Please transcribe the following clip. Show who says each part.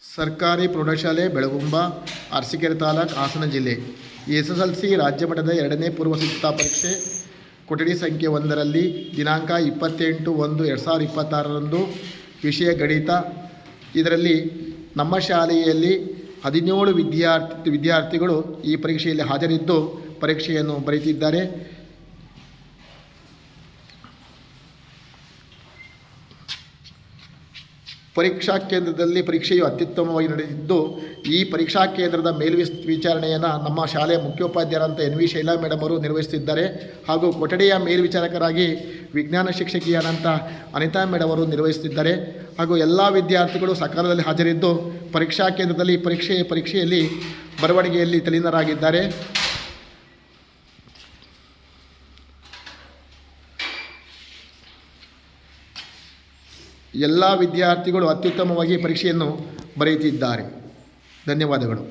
Speaker 1: ಸರ್ಕಾರಿ ಪ್ರೌಢಶಾಲೆ ಬೆಳಗುಂಬ, ಅರಸೀಕೆರೆ ತಾಲೂಕು, ಹಾಸನ ಜಿಲ್ಲೆ. SSLC ರಾಜ್ಯ ಮಟ್ಟದ 2ನೇ ಪೂರ್ವ ಸಿದ್ಧತಾ ಪರೀಕ್ಷೆ ಕೊಠಡಿ ಸಂಖ್ಯೆ 1ರಲ್ಲಿ ದಿನಾಂಕ 28/1/2026ರಂದು ವಿಷಯ ಗಣಿತ. ಇದರಲ್ಲಿ ನಮ್ಮ ಶಾಲೆಯಲ್ಲಿ 17 ವಿದ್ಯಾರ್ಥಿಗಳು ಈ ಪರೀಕ್ಷೆಯಲ್ಲಿ ಹಾಜರಿದ್ದು ಪರೀಕ್ಷೆಯನ್ನು ಬರೆಯುತ್ತಿದ್ದಾರೆ. ಪರೀಕ್ಷಾ ಕೇಂದ್ರದಲ್ಲಿ ಪರೀಕ್ಷೆಯು ಅತ್ಯುತ್ತಮವಾಗಿ ನಡೆದಿದ್ದು, ಈ ಪರೀಕ್ಷಾ ಕೇಂದ್ರದ ಮೇಲ್ವಿಚಾರಣೆಯನ್ನು ನಮ್ಮ ಶಾಲೆಯ ಮುಖ್ಯೋಪಾಧ್ಯಾಯರಂತ NV ಶೈಲಾ ಮೇಡಮ್ ಅವರು ನಿರ್ವಹಿಸುತ್ತಿದ್ದಾರೆ. ಹಾಗೂ ಕೊಠಡಿಯ ಮೇಲ್ವಿಚಾರಕರಾಗಿ ವಿಜ್ಞಾನ ಶಿಕ್ಷಕಿಯಾದಂಥ ಅನಿತಾ ಮೇಡಮ್ ಅವರು ನಿರ್ವಹಿಸುತ್ತಿದ್ದಾರೆ. ಹಾಗೂ ಎಲ್ಲ ವಿದ್ಯಾರ್ಥಿಗಳು ಸಕಾಲದಲ್ಲಿ ಹಾಜರಿದ್ದು ಪರೀಕ್ಷಾ ಕೇಂದ್ರದಲ್ಲಿ ಪರೀಕ್ಷೆಯಲ್ಲಿ ಬರವಣಿಗೆಯಲ್ಲಿ ತಲ್ಲೀನರಾಗಿದ್ದಾರೆ. ಎಲ್ಲ ವಿದ್ಯಾರ್ಥಿಗಳು ಅತ್ಯುತ್ತಮವಾಗಿ ಪರೀಕ್ಷೆಯನ್ನು ಬರೆಯುತ್ತಿದ್ದಾರೆ. ಧನ್ಯವಾದಗಳು.